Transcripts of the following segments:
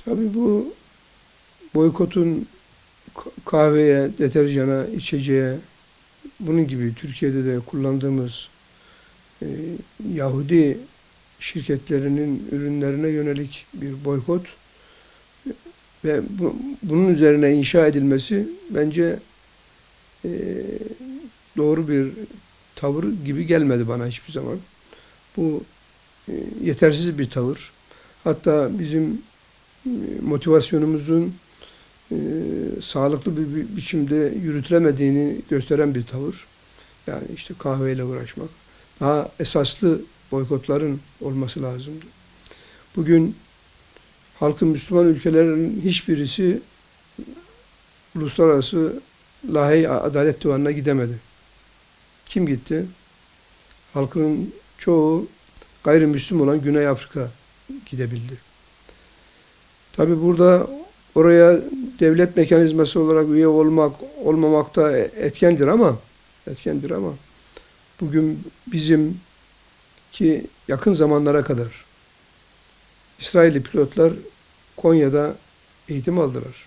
Tabii bu boykotun kahveye, deterjana, içeceğe, bunun gibi Türkiye'de de kullandığımız e, Yahudi şirketlerinin ürünlerine yönelik bir boykot ve bunun üzerine inşa edilmesi bence e, doğru bir tavır gibi gelmedi bana hiçbir zaman. Bu yetersiz bir tavır. Hatta bizim motivasyonumuzun sağlıklı bir biçimde yürütülemediğini gösteren bir tavır. Yani işte kahveyle uğraşmak. Daha esaslı boykotların olması lazımdı. Bugün halkın Müslüman ülkelerin hiçbirisi uluslararası Lahey Adalet Divanı'na gidemedi. Kim gitti? Halkının çoğu gayrimüslim olan Güney Afrika gidebildi. Tabi burada oraya devlet mekanizması olarak üye olmamak da etkendir ama bugün bizim ki yakın zamanlara kadar İsrailli pilotlar Konya'da eğitim aldılar.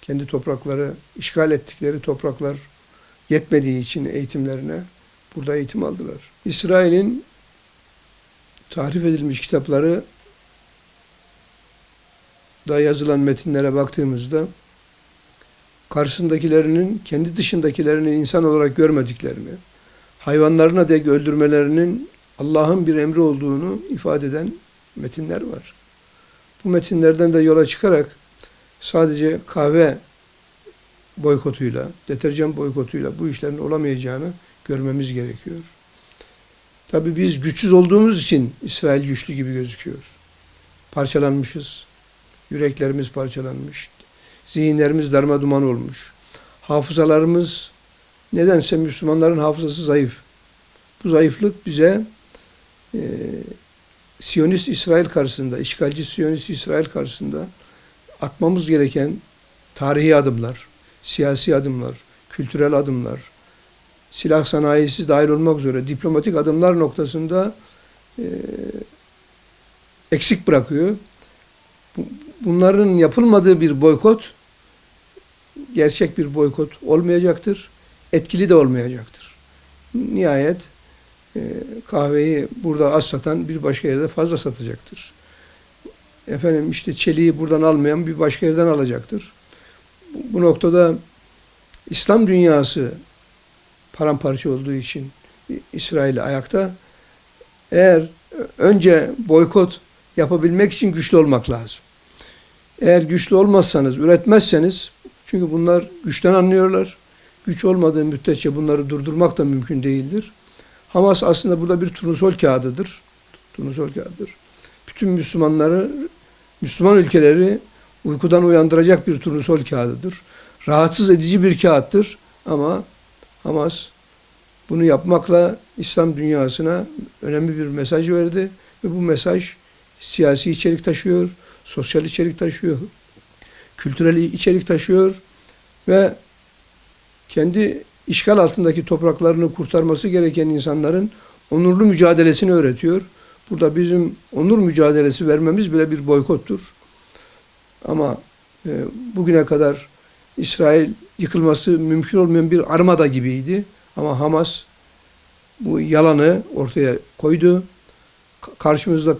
Kendi toprakları, işgal ettikleri topraklar yetmediği için eğitimlerine burada eğitim aldılar. İsrail'in tahrif edilmiş kitapları da yazılan metinlere baktığımızda karşısındakilerinin kendi dışındakilerini insan olarak görmediklerini, hayvanlarına dek öldürmelerinin Allah'ın bir emri olduğunu ifade eden metinler var. Bu metinlerden de yola çıkarak sadece kahve boykotuyla, deterjan boykotuyla bu işlerin olamayacağını görmemiz gerekiyor. Tabii biz güçsüz olduğumuz için İsrail güçlü gibi gözüküyor. Parçalanmışız. Yüreklerimiz parçalanmış. Zihinlerimiz darmaduman olmuş. Hafızalarımız, nedense Müslümanların hafızası zayıf. Bu zayıflık bize Siyonist İsrail karşısında, işgalci Siyonist İsrail karşısında atmamız gereken tarihi adımlar, siyasi adımlar, kültürel adımlar, silah sanayisi dahil olmak üzere diplomatik adımlar noktasında eksik bırakıyor. Bunların yapılmadığı bir boykot, gerçek bir boykot olmayacaktır. Etkili de olmayacaktır. Nihayet kahveyi burada az satan bir başka yerde fazla satacaktır. Efendim işte çeliği buradan almayan bir başka yerden alacaktır. Bu noktada İslam dünyası paramparça olduğu için İsrail ayakta. Eğer önce boykot yapabilmek için güçlü olmak lazım. Eğer güçlü olmazsanız, üretmezseniz, çünkü bunlar güçten anlıyorlar. Güç olmadığı müddetçe bunları durdurmak da mümkün değildir. Hamas aslında burada bir turnusol kağıdıdır. Turnusol kağıdıdır. Bütün Müslüman ülkeleri uykudan uyandıracak bir turnusol kağıdıdır. Rahatsız edici bir kağıttır ama Hamas bunu yapmakla İslam dünyasına önemli bir mesaj verdi ve bu mesaj siyasi içerik taşıyor, sosyal içerik taşıyor, kültürel içerik taşıyor ve kendi işgal altındaki topraklarını kurtarması gereken insanların onurlu mücadelesini öğretiyor. Burada bizim onur mücadelesi vermemiz bile bir boykottur. Ama bugüne kadar İsrail yıkılması mümkün olmayan bir armada gibiydi. Ama Hamas bu yalanı ortaya koydu. Karşımızda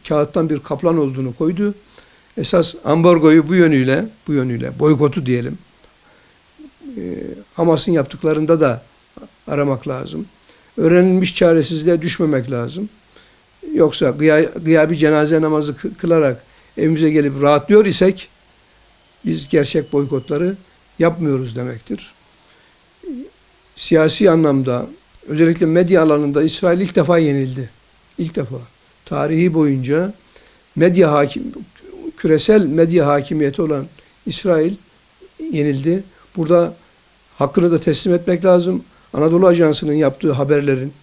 kağıttan bir kaplan olduğunu koydu. Esas ambargoyu bu yönüyle boykotu diyelim. Hamas'ın yaptıklarında da aramak lazım. Öğrenilmiş çaresizliğe düşmemek lazım. Yoksa gıyabi cenaze namazı kılarak evimize gelip rahatlıyor isek biz gerçek boykotları yapmıyoruz demektir. Siyasi anlamda özellikle medya alanında İsrail ilk defa yenildi. İlk defa. Tarihi boyunca küresel medya hakimiyeti olan İsrail yenildi. Burada hakkını da teslim etmek lazım. Anadolu Ajansı'nın yaptığı haberlerin,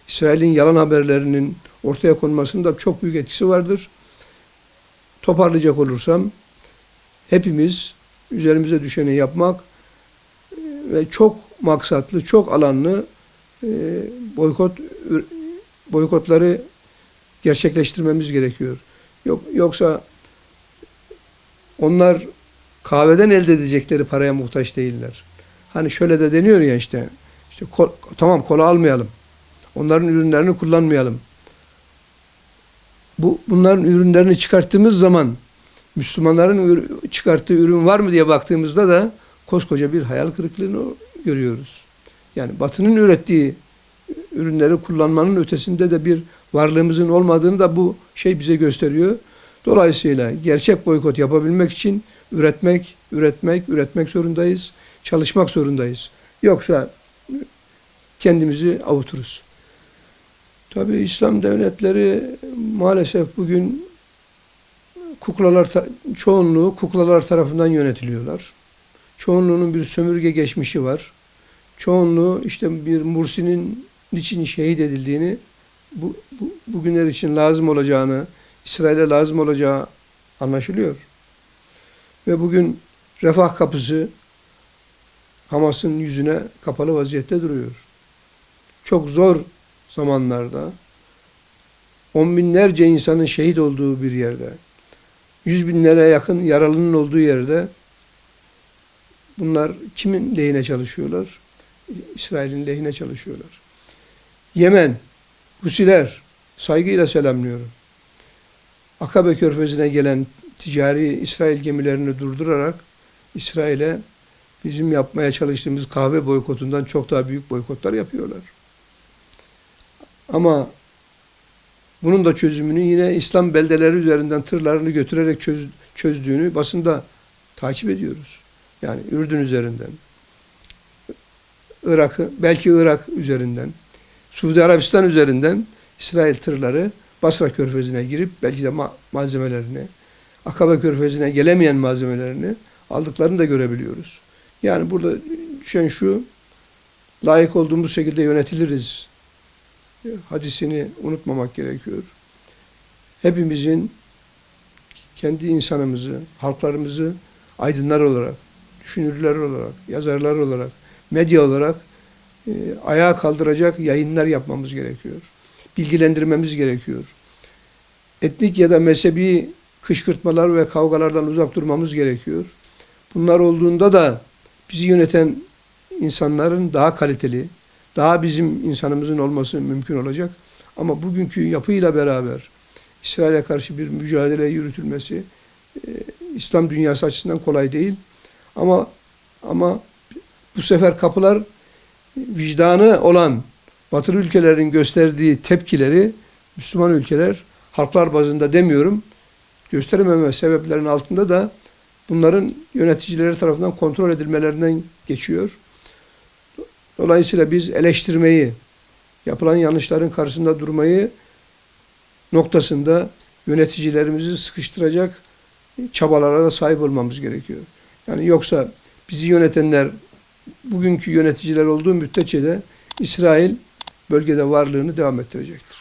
İsrail'in yalan haberlerinin ortaya konmasında çok büyük etkisi vardır. Toparlayacak olursam, hepimiz üzerimize düşeni yapmak ve çok maksatlı, çok alanlı boykotları gerçekleştirmemiz gerekiyor. Yoksa Onlar kahveden elde edecekleri paraya muhtaç değiller. Hani şöyle de deniyor ya işte tamam kola almayalım. Onların ürünlerini kullanmayalım. Bunların ürünlerini çıkarttığımız zaman Müslümanların çıkarttığı ürün var mı diye baktığımızda da koskoca bir hayal kırıklığını görüyoruz. Yani Batı'nın ürettiği ürünleri kullanmanın ötesinde de bir varlığımızın olmadığını da bu şey bize gösteriyor. Dolayısıyla gerçek boykot yapabilmek için üretmek zorundayız. Çalışmak zorundayız. Yoksa kendimizi avuturuz. Tabii İslam devletleri maalesef bugün çoğunluğu kuklalar tarafından yönetiliyorlar. Çoğunluğunun bir sömürge geçmişi var. Çoğunluğu işte bir Mursi'nin niçin şehit edildiğini, bugünler için lazım olacağını, İsrail'e lazım olacağı anlaşılıyor. Ve bugün refah kapısı Hamas'ın yüzüne kapalı vaziyette duruyor. Çok zor zamanlarda on binlerce insanın şehit olduğu bir yerde, 100 binlere yakın yaralının olduğu yerde bunlar kimin lehine çalışıyorlar? İsrail'in lehine çalışıyorlar. Yemen, Husiler, saygıyla selamlıyorum. Akabe Körfezi'ne gelen ticari İsrail gemilerini durdurarak İsrail'e bizim yapmaya çalıştığımız kahve boykotundan çok daha büyük boykotlar yapıyorlar. Ama bunun da çözümünü yine İslam beldeleri üzerinden tırlarını götürerek çözdüğünü basında takip ediyoruz. Yani Ürdün üzerinden, belki Irak üzerinden, Suudi Arabistan üzerinden İsrail tırları Basra Körfezi'ne girip belki de malzemelerini, Akabe Körfezi'ne gelemeyen malzemelerini aldıklarını da görebiliyoruz. Yani burada düşen şu, layık olduğumuz şekilde yönetiliriz hadisini unutmamak gerekiyor. Hepimizin kendi insanımızı, halklarımızı aydınlar olarak, düşünürler olarak, yazarlar olarak, medya olarak ayağa kaldıracak yayınlar yapmamız gerekiyor. Bilgilendirmemiz gerekiyor. Etnik ya da mezhebi kışkırtmalar ve kavgalardan uzak durmamız gerekiyor. Bunlar olduğunda da bizi yöneten insanların daha kaliteli, daha bizim insanımızın olması mümkün olacak. Ama bugünkü yapıyla beraber İsrail'e karşı bir mücadele yürütülmesi İslam dünyası açısından kolay değil. Ama bu sefer kapılar vicdanı olan Batılı ülkelerin gösterdiği tepkileri Müslüman ülkeler halklar bazında demiyorum, gösterememe sebeplerinin altında da bunların yöneticileri tarafından kontrol edilmelerinden geçiyor. Dolayısıyla biz eleştirmeyi, yapılan yanlışların karşısında durmayı noktasında yöneticilerimizi sıkıştıracak çabalara da sahip olmamız gerekiyor. Yani yoksa bizi yönetenler bugünkü yöneticiler olduğu müddetçe de İsrail bölgede varlığını devam ettirecektir.